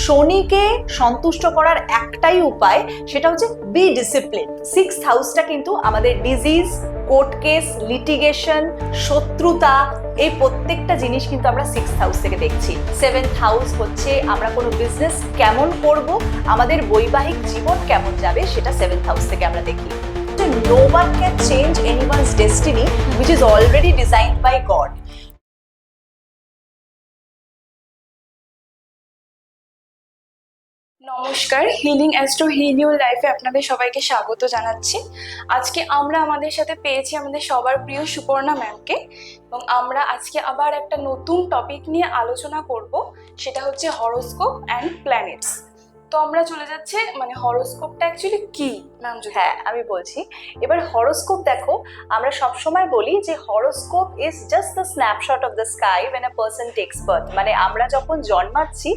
শনিকে সন্তুষ্ট করার একটাই উপায়, সেটা হচ্ছে বি ডিসিপ্লিন। 6th হাউসটা কিন্তু আমাদের ডিজিজ, কোর্ট কেস, লিটিগেশন, শত্রুতা, এই প্রত্যেকটা জিনিস কিন্তু আমরা 6th হাউস থেকে দেখছি। 7th হাউস হচ্ছে আমরা কোনো বিজনেস কেমন করব, আমাদের বৈবাহিক জীবন কেমন যাবে, সেটা 7th হাউস থেকে আমরা দেখি। No one can change anyone's destiny which is already designed by God. নমস্কার, হিলিং অ্যাস্ট্রো হিল ইউর লাইফে আপনাদের সবাইকে স্বাগত জানাচ্ছি। আজকে আমরা আমাদের সাথে পেয়েছি আমাদের সবার প্রিয় সুপর্ণা ম্যামকে, এবং আমরা আজকে আবার একটা নতুন টপিক নিয়ে আলোচনা করব, সেটা হচ্ছে হরোস্কোপ অ্যান্ড প্ল্যানেটস। তো আমরা চলে যাচ্ছে, মানে হরোস্কোপটা অ্যাকচুয়ালি কি ম্যাম? হ্যাঁ, আমি বলছি। এবার হরোস্কোপ দেখো, আমরা সবসময় বলি যে horoscope is just the snapshot of the sky when a person takes birth। মানে আমরা যখন জন্মাচ্ছি,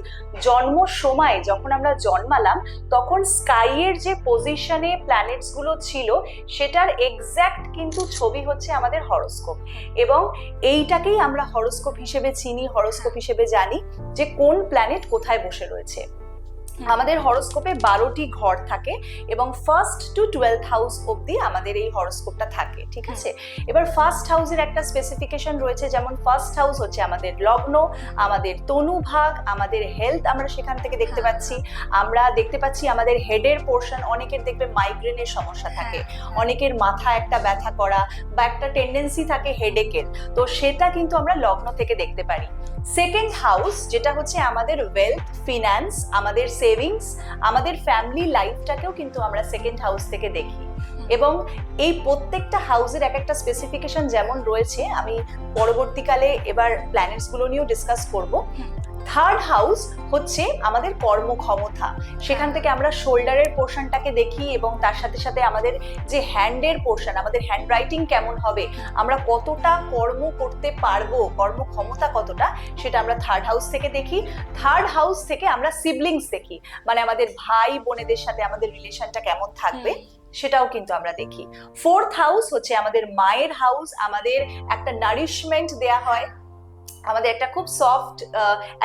জন্ম সময় যখন আমরা জন্মালাম, তখন স্কাইয়ের যে পজিশনে প্ল্যানেটস গুলো ছিল সেটার এক্স্যাক্ট কিন্তু ছবি হচ্ছে আমাদের হরোস্কোপ। এবং এইটাকেই আমরা হরোস্কোপ হিসেবে চিনি, হরোস্কোপ হিসেবে জানি যে কোন প্ল্যানেট কোথায় বসে রয়েছে। আমাদের হরোস্কোপে 12টি ঘর থাকে এবং 1st to 12th হাউস অবধি আমাদের এই হরোস্কোপটা থাকে, ঠিক আছে? এবার ফার্স্ট হাউসের একটা স্পেসিফিকেশন রয়েছে, যেমন ফার্স্ট হাউস হচ্ছে আমাদের লগ্ন, আমাদের তনুভাগ, আমাদের হেলথ আমরা সেখান থেকে দেখতে পাচ্ছি। আমরা দেখতে পাচ্ছি আমাদের হেডের পোর্শন, অনেকের দেখবে মাইগ্রেনের সমস্যা থাকে, অনেকের মাথায় একটা ব্যথা করা বা একটা টেন্ডেন্সি থাকে হেডেকের, তো সেটা কিন্তু আমরা লগ্ন থেকে দেখতে পারি। সেকেন্ড হাউস যেটা হচ্ছে আমাদের ওয়েলথ, ফিন্যান্স, আমাদের সেভিংস, আমাদের ফ্যামিলি লাইফটাকেও কিন্তু আমরা সেকেন্ড হাউস থেকে দেখি। এবং এই প্রত্যেকটা হাউসের এক একটা স্পেসিফিকেশন যেমন রয়েছে, আমি পরবর্তীকালে এবার প্ল্যানেটস গুলো নিয়েও ডিসকাস করব। থার্ড হাউস হচ্ছে আমাদের কর্মক্ষমতা, সেখান থেকে আমরা শোল্ডারের পোর্শনটাকে দেখি এবং তার সাথে সাথে আমাদের যে হ্যান্ডের পোর্শন, আমাদের হ্যান্ড রাইটিং কেমন হবে, আমরা কতটা কর্ম করতে পারবো, কর্মক্ষমতা কতটা, সেটা আমরা থার্ড হাউস থেকে দেখি। থার্ড হাউস থেকে আমরা সিবলিংস দেখি, মানে আমাদের ভাই বোনেদের সাথে আমাদের রিলেশনটা কেমন থাকবে, সেটাও কিন্তু আমরা দেখি। ফোর্থ হাউস হচ্ছে আমাদের মায়ের হাউস, আমাদের একটা নারিশমেন্ট দেয়া হয়, আমাদের একটা খুব সফট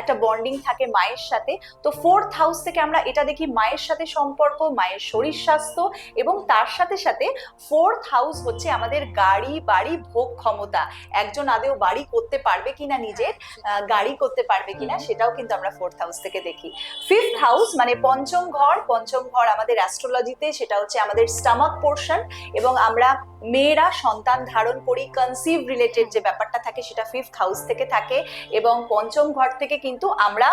একটা বন্ডিং থাকে মায়ের সাথে। তো ফোর্থ হাউস থেকে আমরা এটা দেখি মায়ের সাথে সম্পর্ক, মায়ের শরীর স্বাস্থ্য, এবং তার সাথে সাথে ফোর্থ হাউস হচ্ছে আমাদের গাড়ি বাড়ি ভোগ ক্ষমতা, একজন আদেও বাড়ি করতে পারবে কিনা, নিজের গাড়ি করতে পারবে কিনা, সেটাও কিন্তু আমরা ফোর্থ হাউস থেকে দেখি। ফিফথ হাউস মানে পঞ্চম ঘর, পঞ্চম ঘর আমাদের অ্যাস্ট্রোলজিতে সেটা হচ্ছে আমাদের স্টামাক পোর্শন, এবং আমরা মেয়েরা সন্তান ধারণ করি, কনসিভ রিলেটেড যে ব্যাপারটা থাকে সেটা ফিফথ হাউস থেকে থাকে। এবং পঞ্চম ঘর থেকে কিন্তু আমরা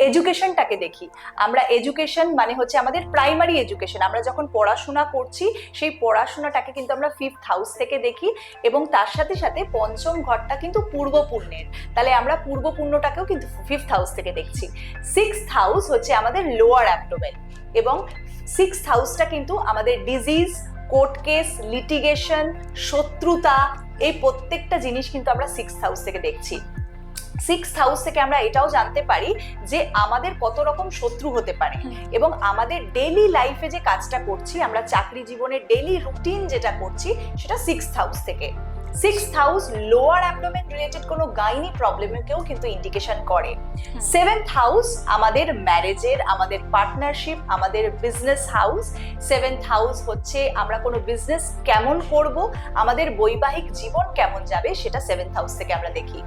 এডুকেশনটাকে দেখি। আমরা এডুকেশন মানে হচ্ছে আমাদের প্রাইমারি এডুকেশন, আমরা যখন পড়াশোনা করছি সেই পড়াশোনাটাকে কিন্তু আমরা ফিফথ হাউস থেকে দেখি। এবং তার সাথে সাথে পঞ্চম ঘরটা কিন্তু পূর্ব পুণ্যের, তাহলে আমরা পূর্ব পুণ্যটাকেও কিন্তু ফিফথ হাউস থেকে দেখছি। সিক্সথ হাউস হচ্ছে আমাদের লোয়ার অ্যাবডোমেন, এবং সিক্সথ হাউসটা কিন্তু আমাদের ডিজিজ, কোর্ট কেস, লিটিগেশন, শত্রুতা, এই প্রত্যেকটা জিনিস কিন্তু আমরা সিক্সথ হাউস থেকে দেখছি। সিক্সথ হাউস থেকে আমরা এটাও জানতে পারি যে আমাদের কত রকম শত্রু হতে পারে, এবং আমাদের ডেইলি লাইফে যে কাজটা করছি, আমরা চাকরি জীবনের ডেইলি রুটিন যেটা করছি, সেটা সিক্সথ হাউস থেকে। Sixth house lower abdomen related কোনো গাইনি প্রবলেমকেও কিন্তু ইন্ডিকেশন করে। সেভেন্থ হাউস আমাদের ম্যারেজের, আমাদের পার্টনারশিপ, আমাদের বিজনেস হাউস। সেভেন্থ হাউস হচ্ছে আমরা কোনো বিজনেস কেমন করব, আমাদের বৈবাহিক জীবন কেমন যাবে, সেটা সেভেন্থ হাউস থেকে আমরা দেখি।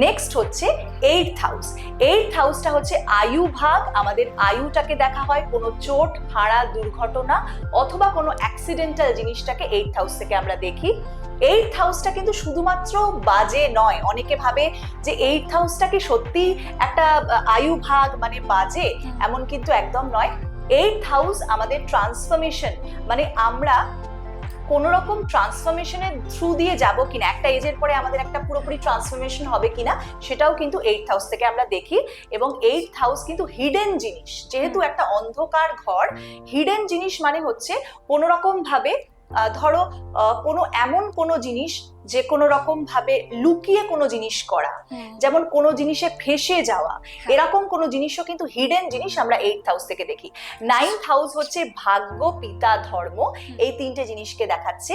নেক্সট হচ্ছে এইটথ হাউস। এইটথ হাউসটা হচ্ছে আয়ু ভাগ, আমাদের আয়ুটাকে দেখা হয়, কোনো চোট, ফাঁড়া, দুর্ঘটনা অথবা কোনো অ্যাক্সিডেন্টাল জিনিসটাকে এইটথ হাউস থেকে আমরা দেখি। এইটথ হাউসটা কিন্তু শুধুমাত্র বাজে নয়, অনেকে ভাবে যে এইটথ হাউসটা কি সত্যি একটা আয়ু ভাগ মানে বাজে, এমন কিন্তু একদম নয়। এইটথ হাউস আমাদের ট্রান্সফরমেশন, মানে আমরা কোন রকম ট্রান্সফরমেশনের থ্রু দিয়ে যাব কিনা, একটা এজের পরে আমাদের একটা পুরোপুরি ট্রান্সফরমেশন হবে কিনা, সেটাও কিন্তু এইটথ হাউস থেকে আমরা দেখি। এবং এইটথ হাউস কিন্তু হিডেন জিনিস, যেহেতু একটা অন্ধকার ঘর, হিডেন জিনিস মানে হচ্ছে কোনো রকম ভাবে ধরো কোনো এমন কোনো জিনিস যে কোনো রকম ভাবে লুকিয়ে কোনো জিনিস করা, যেমন কোনো জিনিসে ফেঁসে যাওয়া, এরকম কোনো জিনিসও কিন্তু হিডেন জিনিস আমরা 8th হাউস থেকে দেখি। 9th হাউস হচ্ছে ভাগ্য, পিতা, ধর্ম, এই তিনটে জিনিসকে দেখাচ্ছে।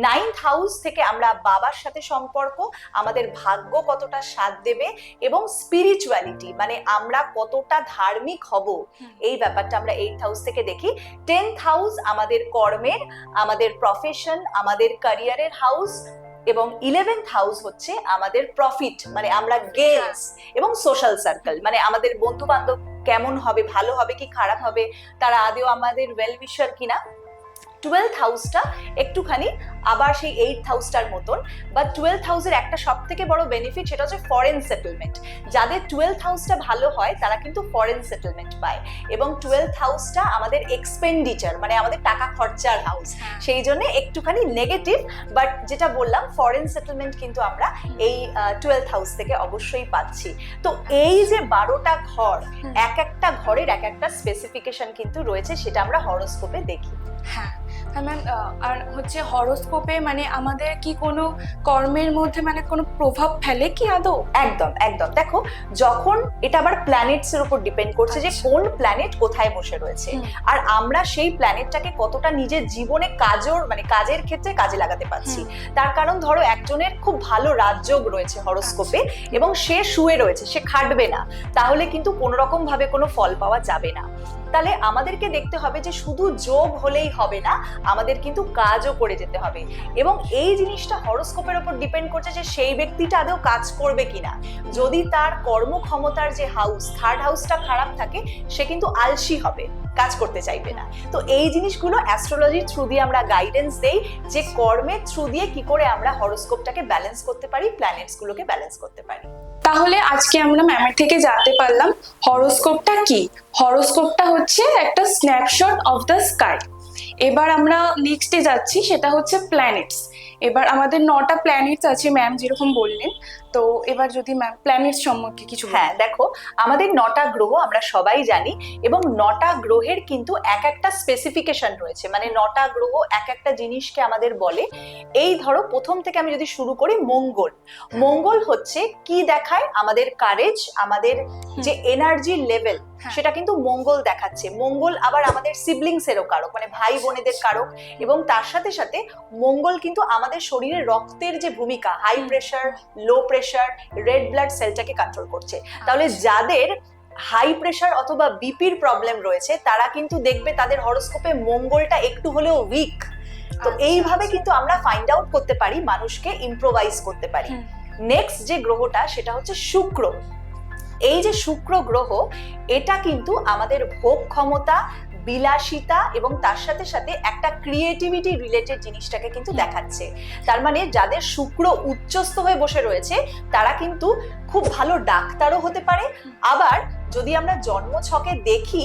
9th হাউস থেকে আমরা বাবার সাথে সম্পর্ক, আমাদের ভাগ্য কতটা সাথ দেবে এবং স্পিরিচুয়ালিটি মানে আমরা কতটা ধার্মিক হব, এই ব্যাপারটা আমরা 8th হাউস থেকে দেখি। 10th হাউস আমাদের কর্মের, আমাদের প্রফেশন, আমাদের ক্যারিয়ারের হাউস, এবং 11th হাউস হচ্ছে আমাদের প্রফিট মানে আমরা গেইনস এবং সোশ্যাল সার্কেল মানে আমাদের বন্ধু বান্ধব কেমন হবে, ভালো হবে কি খারাপ হবে, তারা আদেও আমাদের ওয়েল উইশার কিনা। 12th হাউসটা একটুখানি আবার সেই 8th হাউসটার মতন, বা 12th হাউসের একটা সব থেকে বড় বেনিফিট সেটা হচ্ছে ফরেন সেটেলমেন্ট। যাদের 12th হাউসটা ভালো হয় তারা কিন্তু ফরেন সেটেলমেন্ট পায়, এবং 12th হাউসটা আমাদের এক্সপেন্ডিচার মানে আমাদের টাকা খরচার হাউস, সেই জন্য একটুখানি নেগেটিভ। বাট যেটা বললাম ফরেন সেটেলমেন্ট কিন্তু আমরা এই 12th হাউস থেকে অবশ্যই পাচ্ছি। তো এই যে 12টা ঘর, এক একটা ঘরের এক একটা স্পেসিফিকেশন কিন্তু রয়েছে, সেটা আমরা হরোস্কোপে দেখি। হ্যাঁ ম্যাম, আর হচ্ছে হরোস্কোপে মানে আমাদের কি কোনো কর্মের মধ্যে মানে কোনো প্রভাব ফেলে কি আদৌ? একদম একদম। দেখো, যখন এটা আবার প্ল্যানেটস এর উপর ডিপেন্ড করছে যে কোন প্ল্যানেট কোথায় বসে রয়েছে, আর আমরা সেই প্ল্যানেটটাকে কতটা নিজের জীবনে কাজের ক্ষেত্রে কাজে লাগাতে পারছি। তার কারণ ধরো একজনের খুব ভালো রাজযোগ রয়েছে হরোস্কোপে এবং সে শুয়ে রয়েছে, সে খাটবে না, তাহলে কিন্তু কোনো রকম ভাবে কোনো ফল পাওয়া যাবে না। তাহলে আমাদেরকে দেখতে হবে যে শুধু যোগ হলেই হবে না, আমাদের কিন্তু কাজও করে যেতে হবে, এবং এই জিনিসটা হরোস্কোপের উপর ডিপেন্ড করছে যে সেই ব্যক্তিটা আদৌ কাজ করবে কিনা। যদি তার কর্মক্ষমতার যে হাউস, 3rd হাউসটা খারাপ থাকে, সে কিন্তু আলসি হবে, কাজ করতে চাইবে না। তো এই জিনিসগুলো অ্যাস্ট্রোলজির থ্রু দিয়ে আমরা গাইডেন্স দেই যে কর্মের থ্রু দিয়ে কি করে আমরা হরোস্কোপটাকে ব্যালেন্স করতে পারি, প্ল্যানেটসগুলোকে ব্যালেন্স করতে পারি। তাহলে আজকে আমরা ম্যামের থেকে জানতে পারলাম হরোস্কোপটা কি। হরোস্কোপটা হচ্ছে একটা স্ন্যাপশট অফ দ্য স্কাই। এবার আমরা নেক্সটে যাচ্ছি, সেটা হচ্ছে প্ল্যানেটস। এবার আমাদের 9টা প্ল্যানেটস আছে ম্যাম যেরকম বললেন, তো এবার যদি ম্যাম প্ল্যানেটস সম্পর্কে কিছু। হ্যাঁ দেখো, আমাদের 9টা গ্রহ আমরা সবাই জানি, এবং 9টা গ্রহের কিন্তু এক একটা স্পেসিফিকেশন রয়েছে, মানে 9টা গ্রহ এক একটা জিনিসকে আমাদের বলে। এই ধরো প্রথম থেকে আমি যদি শুরু করি, মঙ্গল হচ্ছে কি দেখায়, আমাদের কারেজ, আমাদের যে এনার্জি লেভেল সেটা কিন্তু মঙ্গল দেখাচ্ছে। মঙ্গল আবার আমাদের সিবলিংস এরও কারক, মানে ভাই বোনেদের কারক, এবং তার সাথে সাথে মঙ্গল কিন্তু আমাদের শরীরে রক্তের যে ভূমিকা, high pressure, low pressure, red blood সেলটাকে কন্ট্রোল করছে। তাহলে যাদের হাই প্রেশার অথবা বিপির প্রবলেম রয়েছে তারা কিন্তু দেখবে তাদের হরোস্কোপে মঙ্গলটা একটু হলেও উইক। তো এইভাবে কিন্তু আমরা ফাইন্ড আউট করতে পারি, মানুষকে ইম্প্রোভাইজ করতে পারি। নেক্সট যে গ্রহটা সেটা হচ্ছে শুক্র। এই যে শুক্র গ্রহ, এটা কিন্তু আমাদের ভোগ ক্ষমতা, বিলাসিতা এবং তার সাথে সাথে একটা ক্রিয়েটিভিটি রিলেটেড জিনিসটাকে কিন্তু দেখাচ্ছে। তার মানে যাদের শুক্র উচ্চস্থ হয়ে বসে রয়েছে তারা কিন্তু খুব ভালো ডাক্তারও হতে পারে। আবার যদি আমরা জন্মছকে দেখি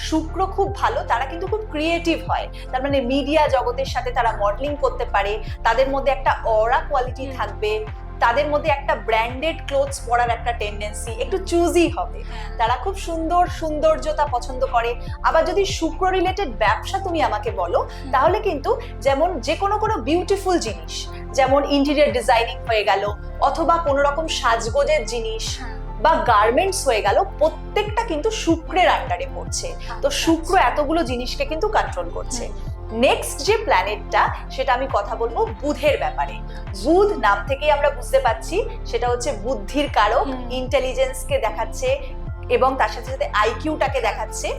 শুক্র খুব ভালো, তারা কিন্তু খুব ক্রিয়েটিভ হয়। তার মানে মিডিয়া জগতের সাথে তারা মডেলিং করতে পারে, তাদের মধ্যে একটা অরা কোয়ালিটি থাকবে, তাদের মধ্যে একটা ব্র্যান্ডেড ক্লোথস পরার একটা টেন্ডেন্সি, একটু চুজি হবে, তারা খুব সৌন্দর্যতা পছন্দ করে। আবার যদি শুক্র রিলেটেড ব্যবসা তুমি আমাকে বলো, তাহলে কিন্তু যেমন যে কোনো বিউটিফুল জিনিস, যেমন ইন্টেরিয়র ডিজাইনিং হয়ে গেল, অথবা কোনো রকম সাজগোজের জিনিস বা গার্মেন্টস হয়ে গেল, প্রত্যেকটা কিন্তু শুক্রের আন্ডারে পড়ছে। তো শুক্র এতগুলো জিনিসকে কিন্তু কন্ট্রোল করছে। নেক্সট যে প্ল্যানেটটা, সেটা আমি কথা বলবো বুধের ব্যাপারে। বুধ নাম থেকেই আমরা বুঝতে পারছি সেটা হচ্ছে বুদ্ধির কারক, ইন্টেলিজেন্সকে দেখাচ্ছে এবং তার সাথে সাথে আইকিউটাকে দেখাচ্ছে।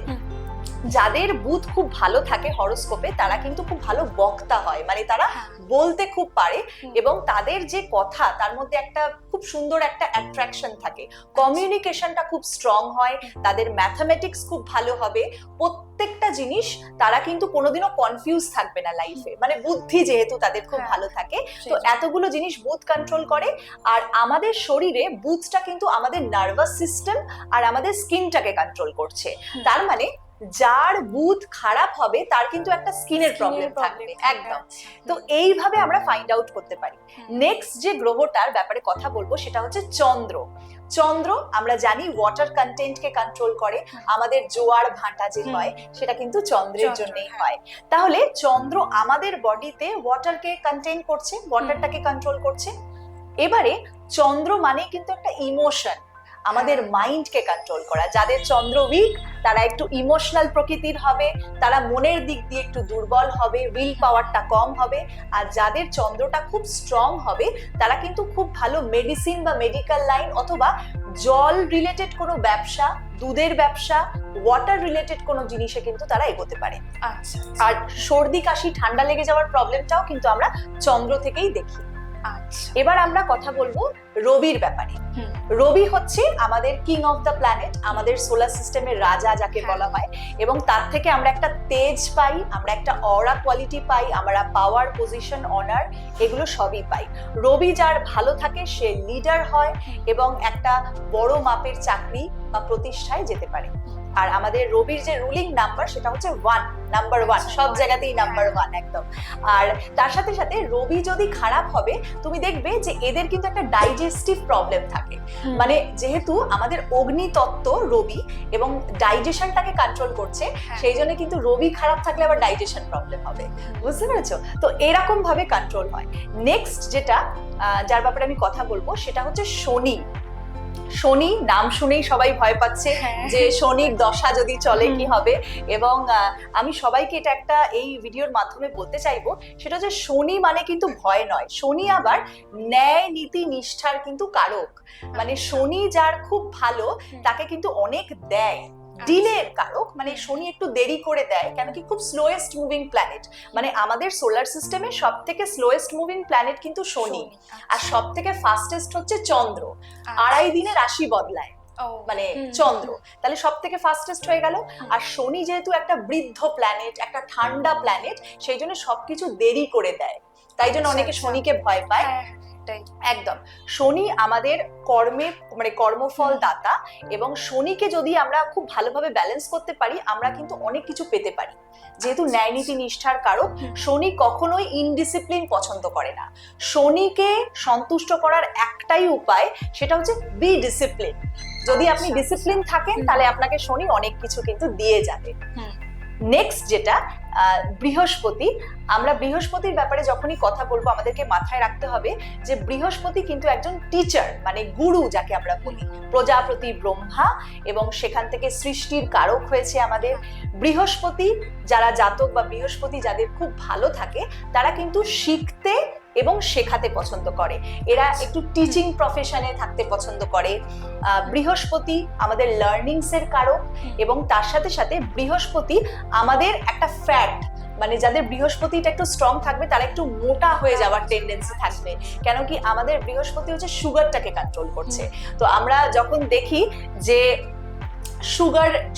যাদের বুধ খুব ভালো থাকে হরোস্কোপে তারা কিন্তু খুব ভালো বক্তা হয়, মানে তারা বলতে খুব পারে, এবং তাদের যে কথা তার মধ্যে একটা খুব সুন্দর একটা অ্যাট্রাকশন থাকে, কমিউনিকেশনটা খুব স্ট্রং হয়, তাদের ম্যাথামেটিক্স খুব ভালো হবে, প্রত্যেকটা জিনিস তারা কিন্তু কোনোদিনও কনফিউজ থাকবে না লাইফে, মানে বুদ্ধি যেহেতু তাদের খুব ভালো থাকে। তো এতগুলো জিনিস বুধ কন্ট্রোল করে। আর আমাদের শরীরে বুধটা কিন্তু আমাদের নার্ভাস সিস্টেম আর আমাদের স্কিনটাকে কন্ট্রোল করছে। তার মানে যার বুধ খারাপ হবে তার কিন্তু একটা স্কিনের প্রবলেম থাকবে, একদম। তো এইভাবে আমরা ফাইন্ড আউট করতে পারি। নেক্সট যে গ্রহটার ব্যাপারে কথা বলবো সেটা হচ্ছে চন্দ্র। চন্দ্র আমরা জানি ওয়াটার কন্টেন্টকে কন্ট্রোল করে, আমাদের জোয়ার ভাটা যে হয় সেটা কিন্তু চন্দ্রের জন্যই হয়। তাহলে চন্দ্র আমাদের বডিতে ওয়াটারকে কন্টেইন করছে, ওয়াটারটাকে কন্ট্রোল করছে। এবারে চন্দ্র মানে কিন্তু একটা ইমোশন, আমাদের মাইন্ডকে কন্ট্রোল করা। যাদের চন্দ্র উইক তারা একটু ইমোশনাল প্রকৃতির হবে, তারা মনের দিক দিয়ে একটু দুর্বল হবে, উইল পাওয়ারটা কম হবে। আর যাদের চন্দ্রটা খুব স্ট্রং হবে তারা কিন্তু খুব ভালো মেডিসিন বা মেডিকেল লাইন অথবা জল রিলেটেড কোনো ব্যবসা, দুধের ব্যবসা, ওয়াটার রিলেটেড কোনো জিনিসে কিন্তু তারা এগোতে পারে। আচ্ছা। আর সর্দি কাশি ঠান্ডা লেগে যাওয়ার প্রবলেমটাও কিন্তু আমরা চন্দ্র থেকেই দেখি। আচ্ছা, এবার আমরা কথা বলবো রবির ব্যাপারে। রবি হচ্ছে আমাদের কিং অফ দ্য প্ল্যানেট, আমাদের সোলার সিস্টেমের রাজা যাকে বলা হয়, এবং তার থেকে আমরা একটা তেজ পাই, আমরা একটা অরা কোয়ালিটি পাই, আমরা পাওয়ার, পজিশন, অনার এগুলো সবই পাই। রবি যার ভালো থাকে সে লিডার হয় এবং একটা বড় মাপের চাকরি বা প্রতিষ্ঠায় যেতে পারে। আর আমাদের রবির যে রুলিং নাম্বার সেটা হচ্ছে 1, নাম্বার 1, সব জায়গাতেই নাম্বার 1 একদম। আর তার সাথে সাথে রবি যদি খারাপ হবে তুমি দেখবে যে এদের কিন্তু একটা ডাইজেস্টিভ প্রবলেম থাকে। মানে যেহেতু আমাদের অগ্নি তত্ত্ব রবি এবং ডাইজেশনটাকে কন্ট্রোল করছে, সেই জন্য কিন্তু রবি খারাপ থাকলে আবার ডাইজেশন প্রবলেম হবে, বুঝতে পেরেছো? তো এরকম ভাবে কন্ট্রোল হয়। নেক্সট যেটা যার ব্যাপারে আমি কথা বলবো সেটা হচ্ছে শনি। শনি নাম শুনেই সবাই ভয় পাচ্ছে যে শনির দশা যদি চলে কি হবে, এবং আমি সবাইকে এটা একটা এই ভিডিওর মাধ্যমে বলতে চাইবো সেটা হচ্ছে শনি মানে কিন্তু ভয় নয়, শনি আবার ন্যায় নীতি নিষ্ঠার কিন্তু কারক। মানে শনি যার খুব ভালো তাকে কিন্তু অনেক দেয়, ডিলের কারক। মানে শনি একটু দেরি করে দেয়, কেন কি খুব স্লোয়েস্ট মুভিং প্ল্যানেট। মানে আমাদের সোলার সিস্টেমে সব থেকে স্লোয়েস্ট মুভিং প্ল্যানেট কিন্তু শনি, আর সব থেকে ফাস্টেস্ট হচ্ছে চন্দ্র, 2.5 দিনে রাশি বদলায় মানে চন্দ্র, তাহলে সব থেকে ফাস্টেস্ট হয়ে গেল। আর শনি যেহেতু একটা বৃদ্ধ প্ল্যানেট, একটা ঠান্ডা প্ল্যানেট, সেই জন্য সবকিছু দেরি করে দেয়, তাই জন্য অনেকে শনিকে ভয় পায়। একদম, শনি আমাদের কর্মের মানে কর্মফল দাতা, এবং শনিকে যদি আমরা খুব ভালোভাবে ব্যালেন্স করতে পারি আমরা কিন্তু অনেক কিছু পেতে পারি। যেহেতু ন্যায় নীতি নিষ্ঠার কারক, শনি কখনোই ইনডিসিপ্লিন পছন্দ করে না। শনিকে সন্তুষ্ট করার একটাই উপায়, সেটা হচ্ছে বি ডিসিপ্লিন। যদি আপনি ডিসিপ্লিন থাকেন তাহলে আপনাকে শনি অনেক কিছু কিন্তু দিয়ে যাবে। নেক্সট যেটা বৃহস্পতি, আমরা বৃহস্পতির ব্যাপারে যখনই কথা বলবো আমাদেরকে মাথায় রাখতে হবে যে বৃহস্পতি কিন্তু একজন টিচার, মানে গুরু যাকে আমরা বলি, প্রজাপতি ব্রহ্মা, এবং সেখান থেকে সৃষ্টির কারক হয়েছে আমাদের বৃহস্পতি। যারা জাতক বা বৃহস্পতি যাদের খুব ভালো থাকে তারা কিন্তু শিখতে এবং শেখাতে পছন্দ করে, এরা একটু টিচিং প্রফেশনে থাকতে পছন্দ করে। বৃহস্পতি আমাদের লার্নিংস এর কারক, এবং তার সাথে সাথে বৃহস্পতি আমাদের একটা ফ্যাট, মানে যাদের বৃহস্পতিটা একটু স্ট্রং থাকবে তারা একটু মোটা হয়ে যাওয়ার টেন্ডেন্সি থাকবে, কেন কি আমাদের বৃহস্পতি হচ্ছে সুগারটাকে কন্ট্রোল করছে। তো আমরা যখন দেখি যে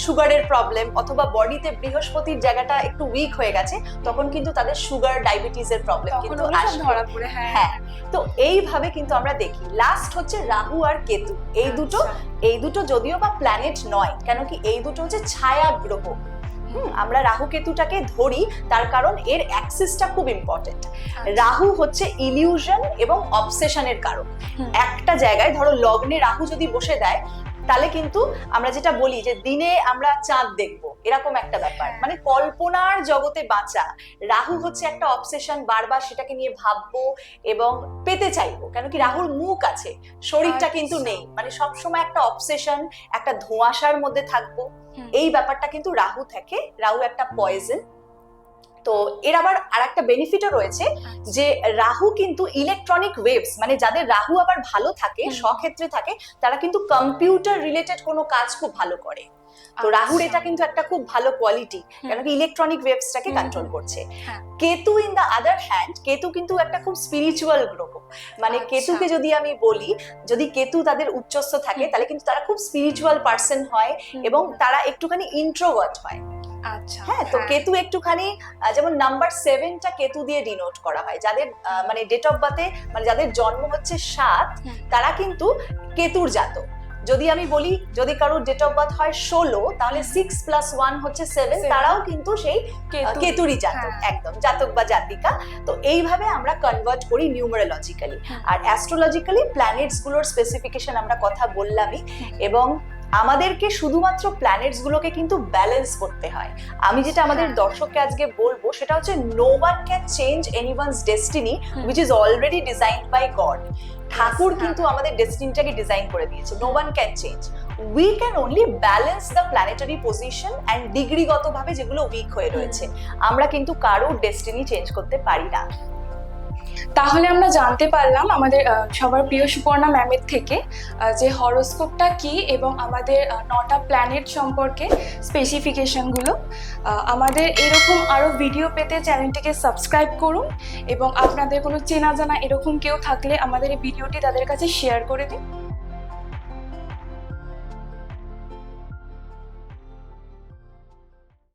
সুগারের প্রবলেম অথবা বডিতে বৃহস্পতির জায়গাটা একটু উইক হয়ে গেছে, তখন কিন্তু তাদের সুগার, ডায়াবেটিসের প্রবলেম কিন্তু ধরা পড়ে। হ্যাঁ, তো এইভাবে কিন্তু আমরা দেখি। লাস্ট হচ্ছে রাহু আর কেতু, এই দুটো যদিও বা প্ল্যানেট নয়, কেন কি এই দুটো হচ্ছে ছায়া গ্রহ। আমরা রাহু কেতুটাকে ধরি তার কারণ এর অ্যাক্সিসটা খুব ইম্পর্টেন্ট। রাহু হচ্ছে ইলিউশন এবং অবসেশনের কারণ। একটা জায়গায় ধরো লগ্নে রাহু যদি বসে দেয় তাহলে কিন্তু আমরা যেটা বলি যে দিনে আমরা চাঁদ দেখবো, এরকম একটা ব্যাপার, মানে কল্পনার জগতে বাঁচা। রাহু হচ্ছে একটা অবসেশন, বারবার সেটাকে নিয়ে ভাববো এবং পেতে চাইবো, কেন কি রাহুর মুখ আছে, শরীরটা কিন্তু নেই, মানে সবসময় একটা অবসেশন, একটা ধোঁয়াশার মধ্যে থাকবো। এই ব্যাপারটা কিন্তু রাহু থাকে, রাহু একটা পয়জন। তো এর আবার আরেকটা বেনিফিটও রয়েছে যে রাহু কিন্তু ইলেকট্রনিক ওয়েভস, মানে যাদের রাহু আবার ভালো থাকে, স্বক্ষেত্রে থাকে, তারা কিন্তু কম্পিউটার রিলেটেড কোনো কাজ খুব ভালো করে। তো রাহুর এটা কিন্তু একটা খুব ভালো কোয়ালিটি, কেন কি ইলেকট্রনিক ওয়েভসটাকে কন্ট্রোল করছে। Ketu in the other hand, Ketu কিন্তু একটা খুব স্পিরিচুয়াল গ্রহ, মানে কেতুকে যদি আমি বলি, যদি কেতু তাদের উচ্চস্থ থাকে তাহলে কিন্তু তারা খুব স্পিরিচুয়াল পার্সন হয় এবং তারা একটুখানি ইন্ট্রোভার্ট হয়। হ্যাঁ, তো কেতু একটুখানি, যেমন নাম্বার 7টা কেতু দিয়ে ডিনোট করা হয়, যাদের মানে ডেট অফ বার্থে, মানে যাদের জন্ম হচ্ছে 7, তারা কিন্তু কেতুর জাতক। যদি আমি বলি যদি কারোর ডেট অফ বার্থ হয় 16 তাহলে 6 + 1 হচ্ছে 7, তারাও কিন্তু সেই কেতুরি জাতক, একদম জাতক বা জাতিকা। তো এইভাবে আমরা কনভার্ট করি নিউমারোলজিক্যালি। আর অ্যাস্ট্রোলজিক্যালি প্ল্যানেটস গুলোর স্পেসিফিকেশন আমরা কথা বললামই, এবং আমাদেরকে শুধুমাত্র প্ল্যানেটস গুলোকে কিন্তু ব্যালেন্স করতে হয়। আমি যেটা আমাদের দর্শককে আজকে বলবো সেটা হচ্ছে no one can change anyone's destiny which is already designed by God. ঠাকুর কিন্তু আমাদের ডেস্টিনিটাকে ডিজাইন করে দিয়েছে, no one can change. We can only balance the planetary position and ডিগ্রিগতভাবে যেগুলো উইক হয়ে রয়েছে। আমরা কিন্তু কারোর ডেস্টিনি চেঞ্জ করতে পারি না। তাহলে আমরা জানতে পারলাম আমাদের সবার প্রিয় সুপর্ণা ম্যামের থেকে যে হরোস্কোপটা কি এবং আমাদের 9টা প্ল্যানেট সম্পর্কে স্পেসিফিকেশনগুলো। আমাদের এরকম আরও ভিডিও পেতে চ্যানেলটিকে সাবস্ক্রাইব করুন, এবং আপনাদের কোনো চেনা জানা এরকম কেউ থাকলে আমাদের এই ভিডিওটি তাদের কাছে শেয়ার করে দিন।